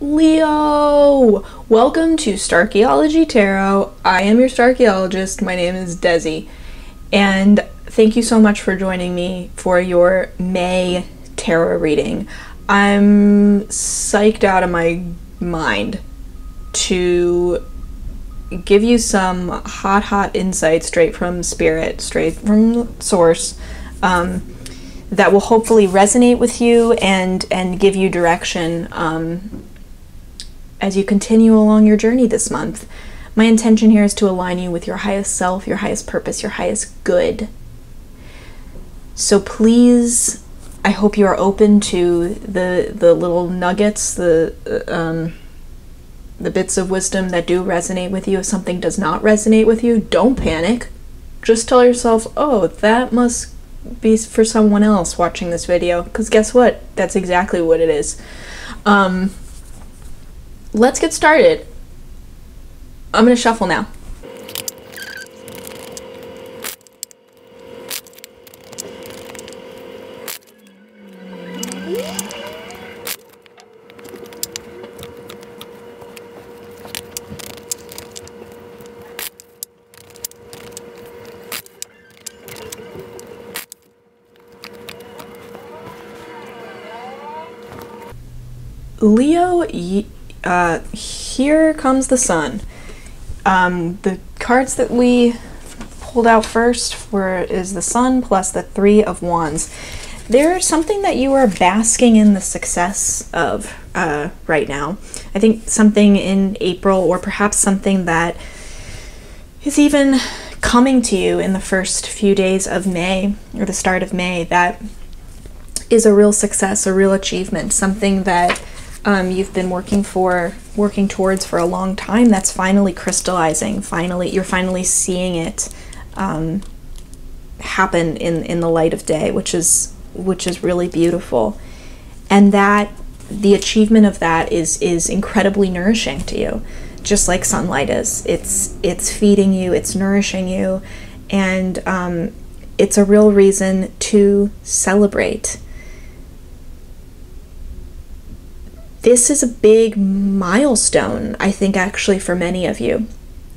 Leo! Welcome to Starchaeology Tarot. I am your Starchaeologist. My name is Desi. And thank you so much for joining me for your May tarot reading. I'm psyched out of my mind to give you some hot insight straight from Spirit, straight from Source, that will hopefully resonate with you and give you direction as you continue along your journey this month. My intention here is to align you with your highest self, your highest purpose, your highest good. So please, I hope you are open to the little nuggets, the bits of wisdom that do resonate with you. If something does not resonate with you, don't panic. Just tell yourself, oh, that must be for someone else watching this video, because guess what? That's exactly what it is. Let's get started. I'm gonna shuffle now. Leo, here comes the sun. The cards that we pulled out first is the sun plus the Three of Wands. There's something that you are basking in the success of right now. I think something in April, or perhaps something that is even coming to you in the first few days of May, or the start of May, that is a real success, a real achievement, something that you've been working towards for a long time, that's finally crystallizing. You're finally seeing it happen in the light of day, which is really beautiful. And that the achievement of that is incredibly nourishing to you, just like sunlight is. It's feeding you, it's nourishing you, and it's a real reason to celebrate. This is a big milestone, I think, actually, for many of you.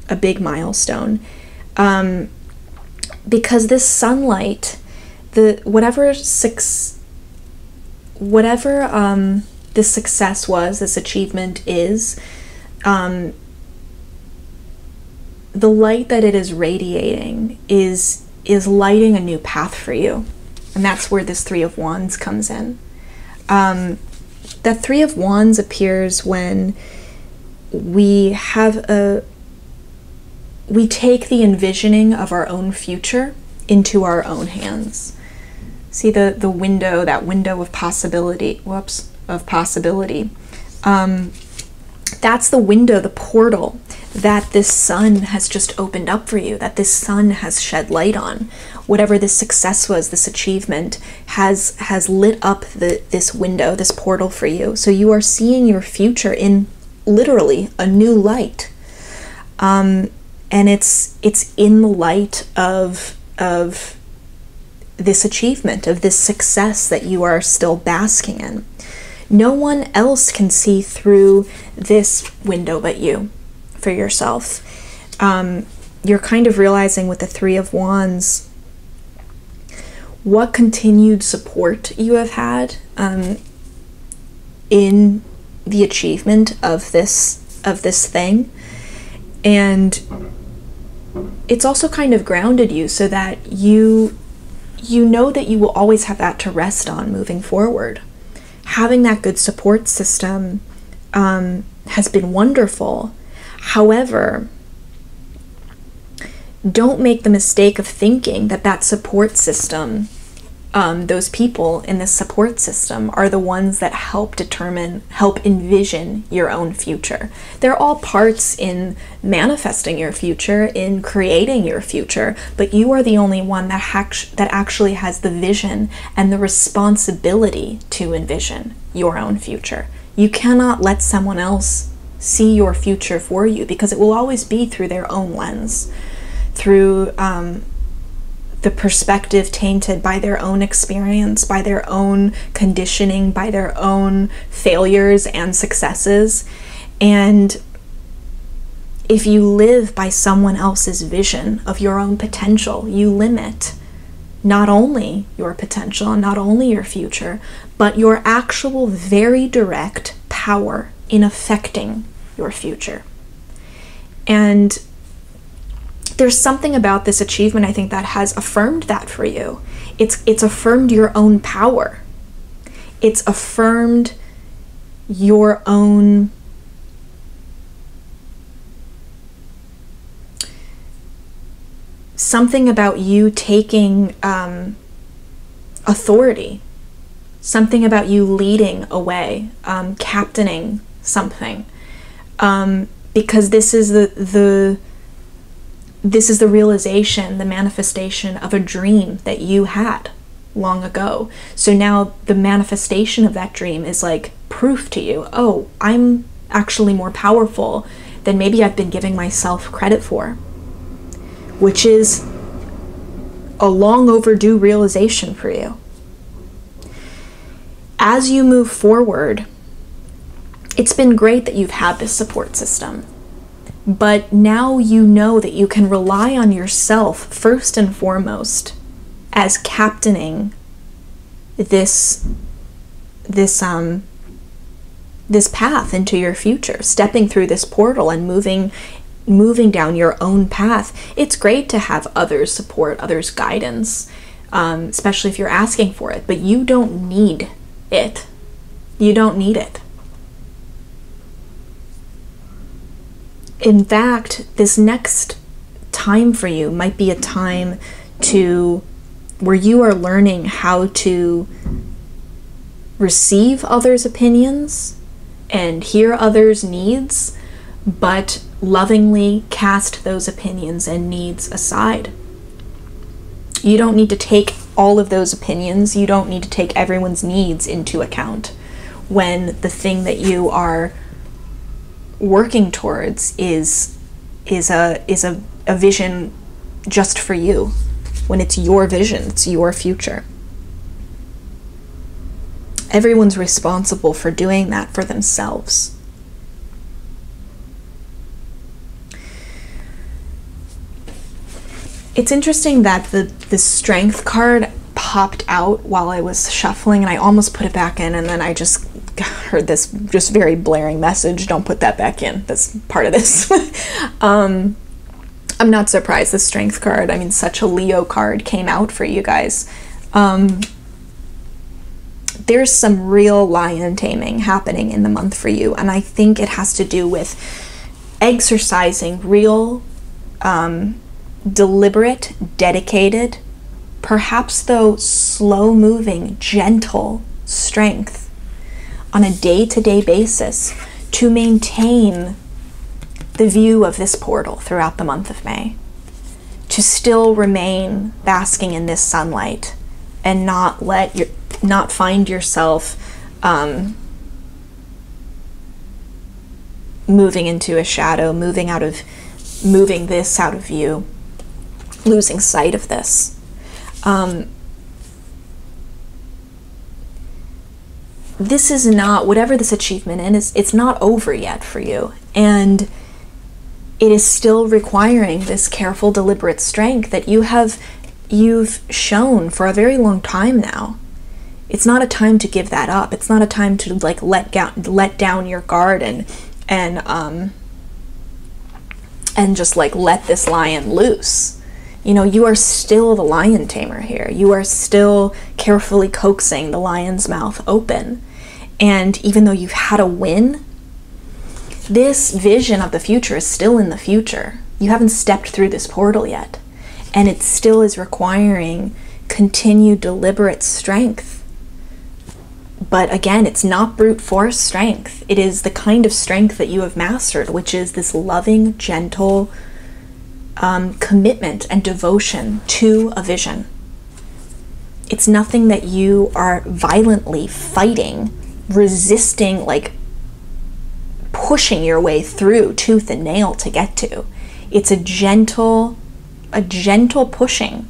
A big milestone. Because this sunlight, whatever this success was, this achievement is, the light that it is radiating is lighting a new path for you. And that's where this Three of Wands comes in. That Three of Wands appears when we take the envisioning of our own future into our own hands. See the window, that window of possibility, that's the window, the portal that this sun has just opened up for you, that this sun has shed light on. Whatever this success was, this achievement has lit up this window, this portal for you. So you are seeing your future in literally a new light. And it's in the light of this achievement, of this success that you are still basking in. No one else can see through this window but you, for yourself. You're kind of realizing with the Three of Wands what continued support you have had in the achievement of this thing. And it's also kind of grounded you so that you know that you will always have that to rest on moving forward. Having that good support system has been wonderful. However, don't make the mistake of thinking that support system, those people in this support system, are the ones that help envision your own future. They're all parts in manifesting your future, in creating your future, but you are the only one that actually has the vision and the responsibility to envision your own future. You cannot let someone else see your future for you, because it will always be through their own lens, through the perspective tainted by their own experience, by their own conditioning, by their own failures and successes. And if you live by someone else's vision of your own potential, you limit not only your potential, not only your future, but your actual very direct power in affecting your future. And there's something about this achievement, I think, that has affirmed that for you. It's affirmed your own power. It's affirmed your own something about you taking authority, something about you leading away, captaining something, because this is the realization, the manifestation of a dream that you had long ago. So now the manifestation of that dream is like proof to you. Oh, I'm actually more powerful than maybe I've been giving myself credit for, which is a long overdue realization for you. As you move forward, it's been great that you've had this support system, but now you know that you can rely on yourself first and foremost as captaining this path into your future, stepping through this portal and moving down your own path. It's great to have others' support, others' guidance, especially if you're asking for it, but you don't need it. You don't need it. In fact, this next time for you might be a time where you are learning how to receive others' opinions and hear others' needs, but lovingly cast those opinions and needs aside. You don't need to take all of those opinions. You don't need to take everyone's needs into account when the thing that you are working towards is a vision just for you, when it's your vision, it's your future. Everyone's responsible for doing that for themselves. It's interesting that the strength card popped out while I was shuffling, and I almost put it back in, and then I just heard this just very blaring message, don't put that back in, that's part of this. I'm not surprised the strength card, I mean, such a Leo card came out for you guys. There's some real lion taming happening in the month for you, and I think it has to do with exercising real deliberate, dedicated, perhaps though slow-moving, gentle strength on a day-to-day basis to maintain the view of this portal throughout the month of May, to still remain basking in this sunlight and not find yourself moving into a shadow, moving this out of view, losing sight of this. This is not, whatever this achievement is, it's not over yet for you, and it is still requiring this careful, deliberate strength that you've shown for a very long time now. It's not a time to give that up. It's not a time to like let down your guard and just like let this lion loose. You know, you are still the lion tamer here. You are still carefully coaxing the lion's mouth open. And even though you've had a win, this vision of the future is still in the future. You haven't stepped through this portal yet. And it still is requiring continued deliberate strength. But again, it's not brute force strength. It is the kind of strength that you have mastered, which is this loving, gentle commitment and devotion to a vision. It's nothing that you are violently fighting, resisting, like pushing your way through tooth and nail to get to. It's a gentle pushing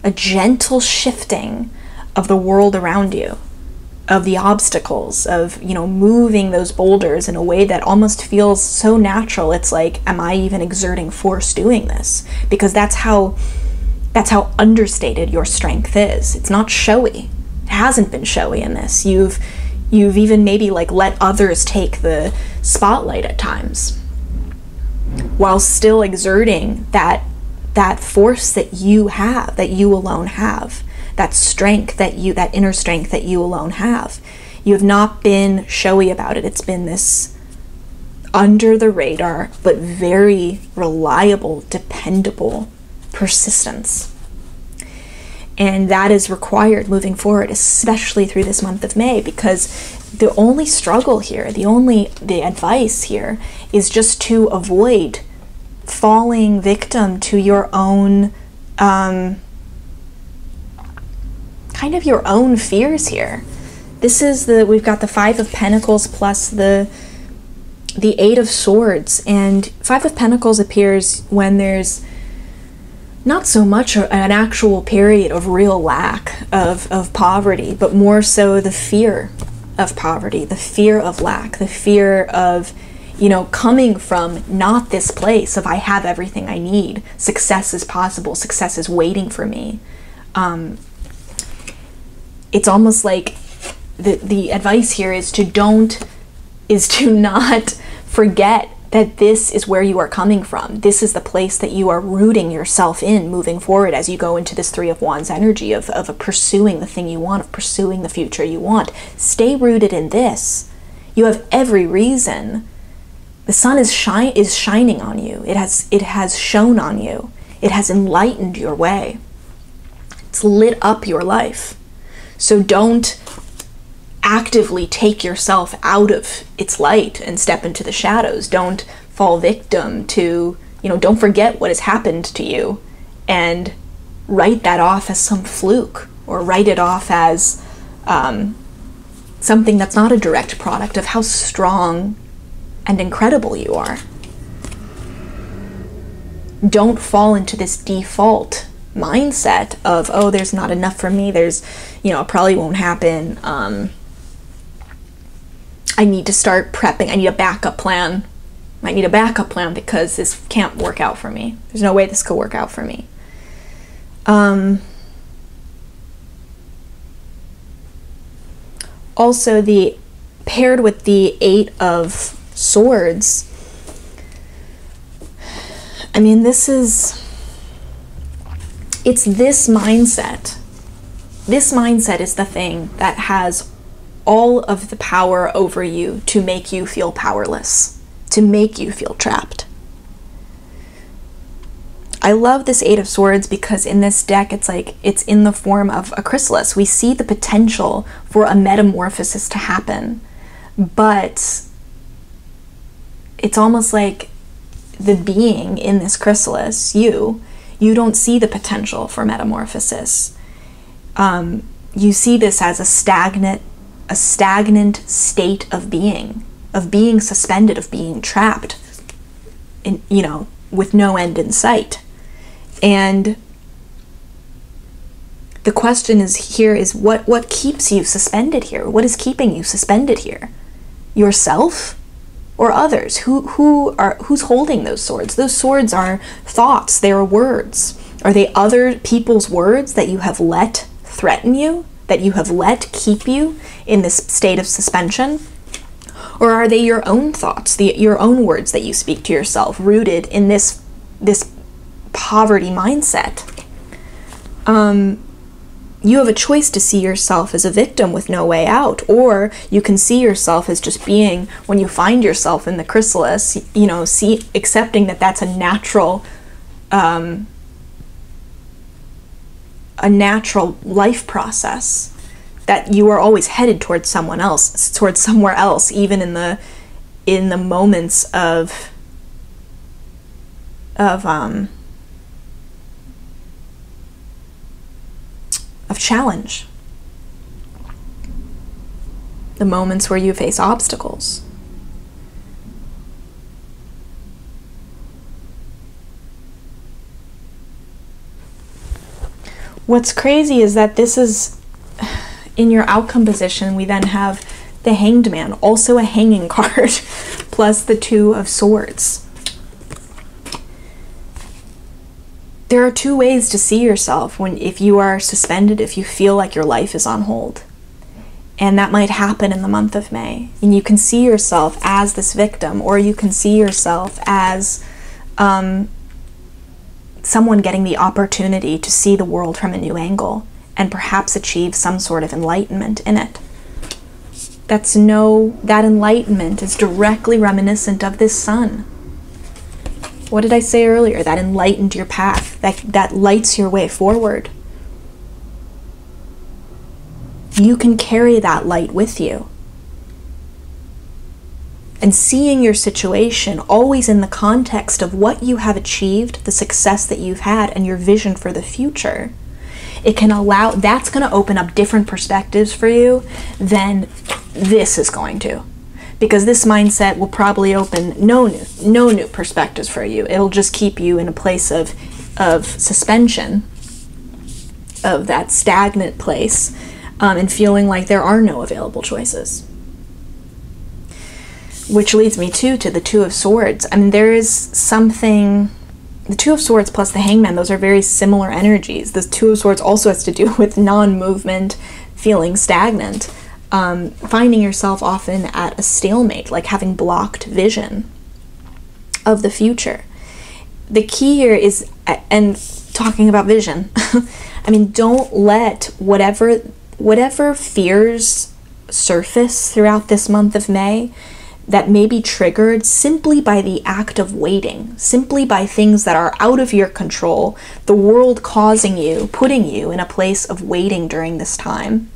a gentle shifting of the world around you, of the obstacles, of, you know, moving those boulders in a way that almost feels so natural. It's like, am I even exerting force doing this? Because that's how understated your strength is. It's not showy. It hasn't been showy in this. You've even maybe like let others take the spotlight at times, while still exerting that force that you have, that you alone have, that strength that inner strength that you alone have. You have not been showy about it. It's been this under the radar, but very reliable, dependable persistence. And that is required moving forward, especially through this month of May, because the only struggle here, the advice here is just to avoid falling victim to your own, kind of your own fears here. This is we've got the Five of Pentacles plus the Eight of Swords, and Five of Pentacles appears when there's not so much an actual period of real lack of poverty, but more so the fear of poverty, the fear of lack, the fear of, you know, coming from not this place of I have everything I need, success is possible, success is waiting for me. It's almost like the advice here is to not forget that this is where you are coming from. This is the place that you are rooting yourself in moving forward as you go into this Three of Wands energy of pursuing the thing you want, of pursuing the future you want. Stay rooted in this. You have every reason. The sun is shining on you. It has shone on you. It has enlightened your way. It's lit up your life. So don't actively take yourself out of its light and step into the shadows. Don't fall victim to, you know, don't forget what has happened to you and write that off as some fluke, or write it off as something that's not a direct product of how strong and incredible you are. Don't fall into this default mindset of, oh, there's not enough for me, there's, you know, it probably won't happen, I need to start prepping, I need a backup plan. I need a backup plan because this can't work out for me. There's no way this could work out for me. Also, paired with the Eight of Swords, I mean, it's this mindset. This mindset is the thing that has all of the power over you to make you feel powerless, to make you feel trapped. I love this Eight of Swords because in this deck, it's like, it's in the form of a chrysalis. We see the potential for a metamorphosis to happen, but it's almost like the being in this chrysalis, you don't see the potential for metamorphosis. You see this as a stagnant state of being suspended, of being trapped in, you know, with no end in sight. And the question is what keeps you suspended here? What is keeping you suspended here? Yourself or others? Who's holding those swords? Those swords are thoughts, they are words. Are they other people's words that you have let threaten you, that you have let keep you in this state of suspension? Or are they your own thoughts, your own words that you speak to yourself, rooted in this poverty mindset? You have a choice to see yourself as a victim with no way out, or you can see yourself as just being, when you find yourself in the chrysalis, you know, accepting that that's a natural life process, that you are always headed towards somewhere else, even in the moments of challenge, the moments where you face obstacles. What's crazy is that this is, in your outcome position, we then have the Hanged Man, also a hanging card, plus the Two of Swords. There are two ways to see yourself if you are suspended, if you feel like your life is on hold. And that might happen in the month of May. And you can see yourself as this victim, or you can see yourself as someone getting the opportunity to see the world from a new angle and perhaps achieve some sort of enlightenment in it. That enlightenment is directly reminiscent of this sun. What did I say earlier? That enlightened your path, that lights your way forward. You can carry that light with you. And seeing your situation always in the context of what you have achieved, the success that you've had, and your vision for the future, that's going to open up different perspectives for you than this is going to. Because this mindset will probably open no new perspectives for you. It'll just keep you in a place of suspension, of that stagnant place, and feeling like there are no available choices. Which leads me to the Two of Swords. I mean, there is something, the Two of Swords plus the Hangman, those are very similar energies. The Two of Swords also has to do with non-movement, feeling stagnant, finding yourself often at a stalemate, like having blocked vision of the future. The key here is, and talking about vision, I mean, don't let whatever fears surface throughout this month of May that may be triggered simply by the act of waiting, simply by things that are out of your control, the world putting you in a place of waiting during this time.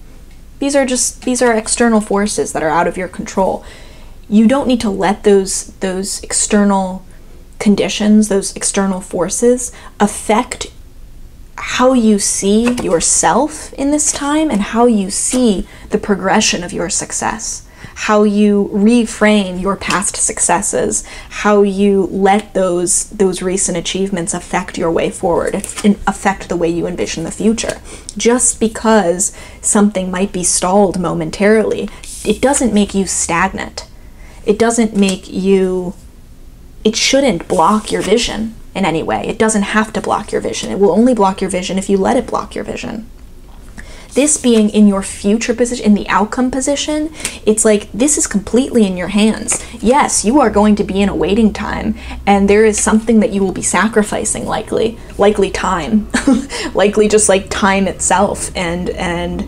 These are external forces that are out of your control. You don't need to let those external conditions, those external forces affect how you see yourself in this time and how you see the progression of your success. How you reframe your past successes, how you let those recent achievements affect your way forward, and affect the way you envision the future. Just because something might be stalled momentarily, it doesn't make you stagnant. It shouldn't block your vision in any way. It doesn't have to block your vision. It will only block your vision if you let it block your vision. This being in your future position, in the outcome position, it's like this is completely in your hands. Yes, you are going to be in a waiting time, and there is something that you will be sacrificing, likely time, likely just like time itself, and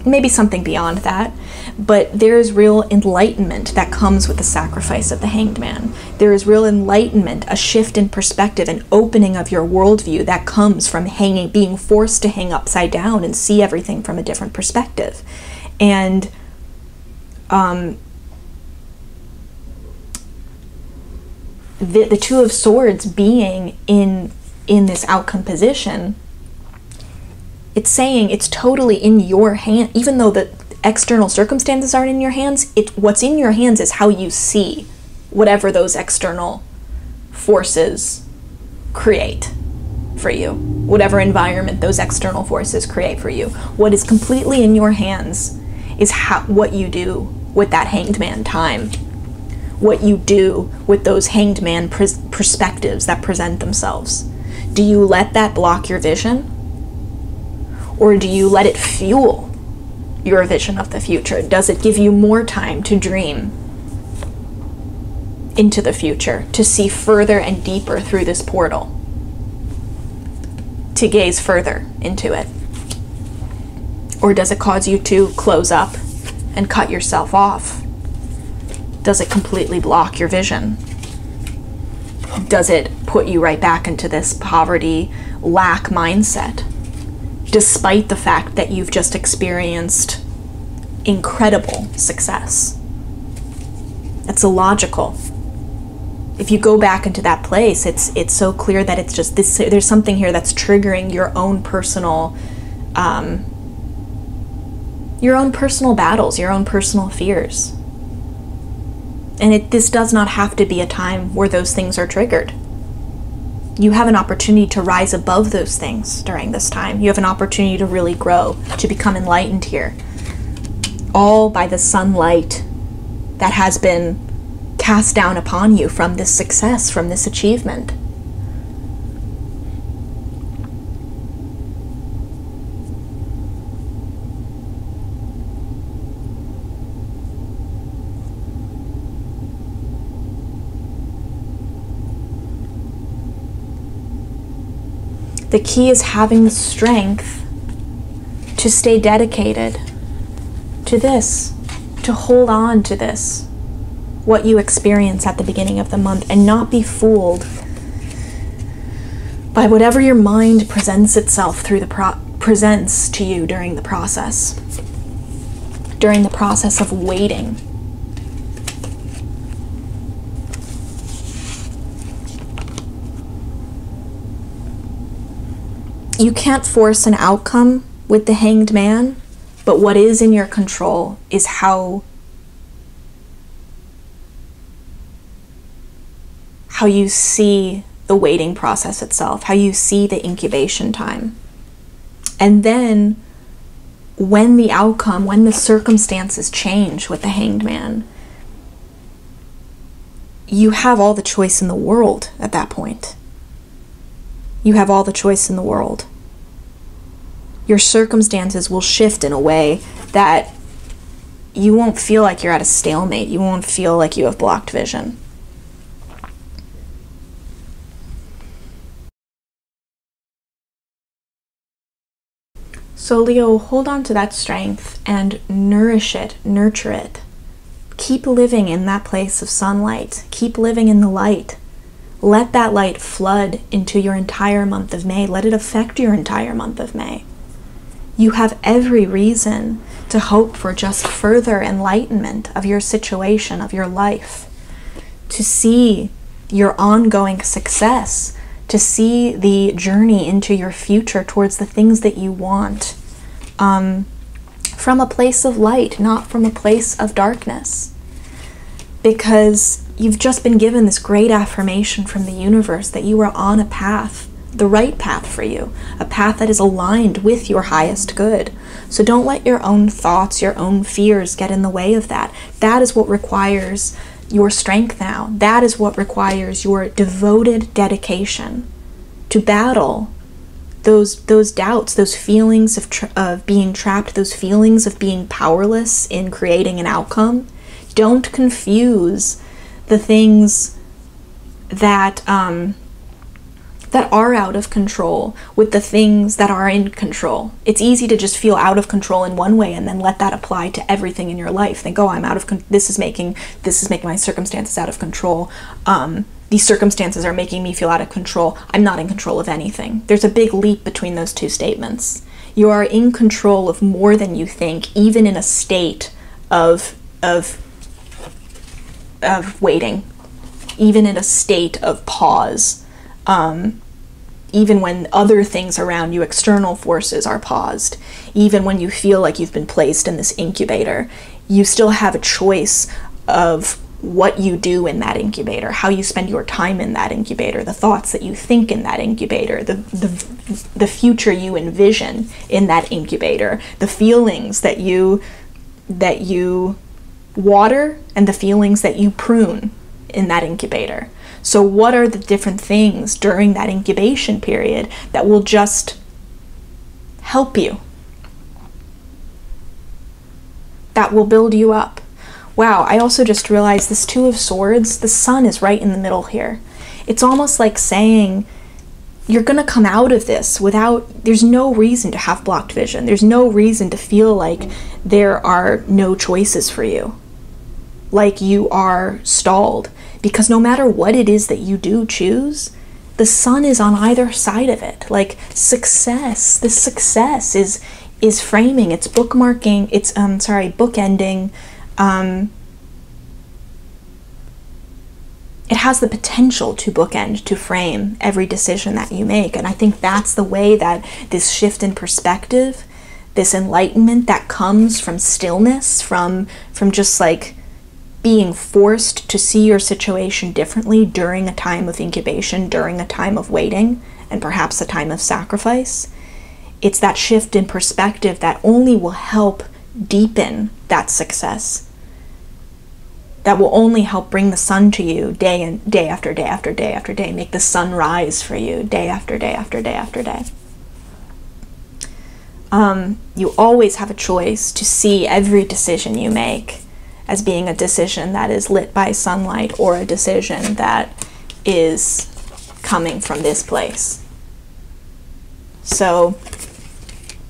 maybe something beyond that. But there is real enlightenment that comes with the sacrifice of the Hanged Man. There is real enlightenment, a shift in perspective, an opening of your worldview that comes from being forced to hang upside down and see everything from a different perspective. And the Two of Swords being in this outcome position, it's saying it's totally in your hand, even though the external circumstances aren't in your hands. What's in your hands is how you see whatever those external forces create for you, whatever environment those external forces create for you. What is completely in your hands is what you do with that Hanged Man time, what you do with those Hanged Man perspectives that present themselves. Do you let that block your vision, or do you let it fuel your vision of the future? Does it give you more time to dream into the future, to see further and deeper through this portal, to gaze further into it? Or does it cause you to close up and cut yourself off? Does it completely block your vision? Does it put you right back into this poverty, lack mindset, despite the fact that you've just experienced incredible success? That's illogical. If you go back into that place, it's so clear that it's just this. There's something here that's triggering your own personal battles, your own personal fears. And this does not have to be a time where those things are triggered. You have an opportunity to rise above those things during this time. You have an opportunity to really grow, to become enlightened here. All by the sunlight that has been cast down upon you from this success, from this achievement. The key is having the strength to stay dedicated to this, to hold on to this, what you experience at the beginning of the month, and not be fooled by whatever your mind presents itself through the presents to you during the process of waiting. You can't force an outcome with the Hanged Man, but what is in your control is how you see the waiting process itself, how you see the incubation time. And then when the outcome, when the circumstances change with the Hanged Man, you have all the choice in the world at that point. You have all the choice in the world. Your circumstances will shift in a way that you won't feel like you're at a stalemate. You won't feel like you have blocked vision. So Leo, hold on to that strength and nourish it, nurture it. Keep living in that place of sunlight. Keep living in the light. Let that light flood into your entire month of May. Let it affect your entire month of May. You have every reason to hope for just further enlightenment of your situation, of your life, to see your ongoing success, to see the journey into your future towards the things that you want, from a place of light, not from a place of darkness. Because you've just been given this great affirmation from the universe that you are on a path, the right path for you, a path that is aligned with your highest good. So don't let your own thoughts, your own fears get in the way of that. That is what requires your strength now. That is what requires your devoted dedication to battle those doubts, those feelings of being trapped, those feelings of being powerless in creating an outcome. Don't confuse the things that that are out of control with the things that are in control. It's easy to just feel out of control in one way and then let that apply to everything in your life. Think, oh, I'm out of this is making my circumstances out of control. These circumstances are making me feel out of control. I'm not in control of anything. There's a big leap between those two statements. You are in control of more than you think, even in a state of waiting, even in a state of pause. Even when other things around you, external forces, are paused, even when you feel like you've been placed in this incubator, you still have a choice of what you do in that incubator, how you spend your time in that incubator, the thoughts that you think in that incubator, the future you envision in that incubator, the feelings that you water and the feelings that you prune in that incubator. So what are the different things during that incubation period that will just help you, that will build you up? Wow, I also just realized this Two of Swords, the sun is right in the middle here. It's almost like saying you're going to come out of this there's no reason to have blocked vision. There's no reason to feel like there are no choices for you, like you are stalled. Because no matter what it is that you do choose, the sun is on either side of it. Like success, this success is framing, it's bookmarking, it's bookending. It has the potential to bookend, to frame every decision that you make. And I think that's the way that this shift in perspective, this enlightenment that comes from stillness, from just like being forced to see your situation differently during a time of incubation, during a time of waiting, and perhaps a time of sacrifice. It's that shift in perspective that only will help deepen that success. That will only help bring the sun to you day after day after day after day, make the sun rise for you day after day after day after day. You always have a choice to see every decision you make as being a decision that is lit by sunlight or a decision that is coming from this place. So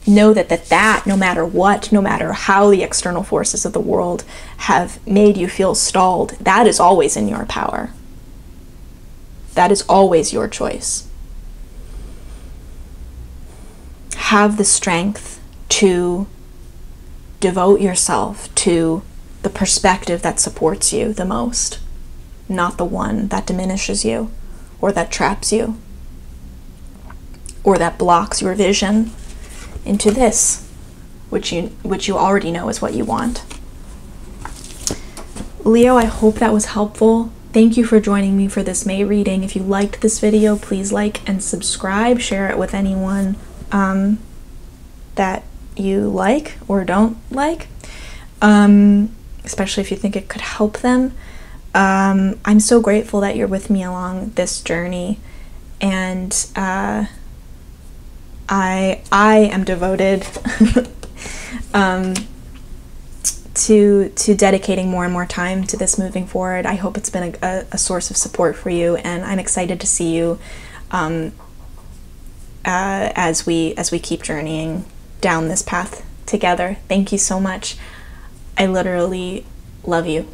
know that no matter what, no matter how the external forces of the world have made you feel stalled, that is always in your power. That is always your choice. Have the strength to devote yourself to the perspective that supports you the most, not the one that diminishes you, or that traps you, or that blocks your vision into this, which you already know is what you want. Leo, I hope that was helpful. Thank you for joining me for this May reading. If you liked this video, please like and subscribe. Share it with anyone that you like or don't like, especially if you think it could help them. I'm so grateful that you're with me along this journey, and I am devoted to dedicating more and more time to this moving forward. I hope it's been a source of support for you, and I'm excited to see you as we keep journeying down this path together. Thank you so much. I literally love you.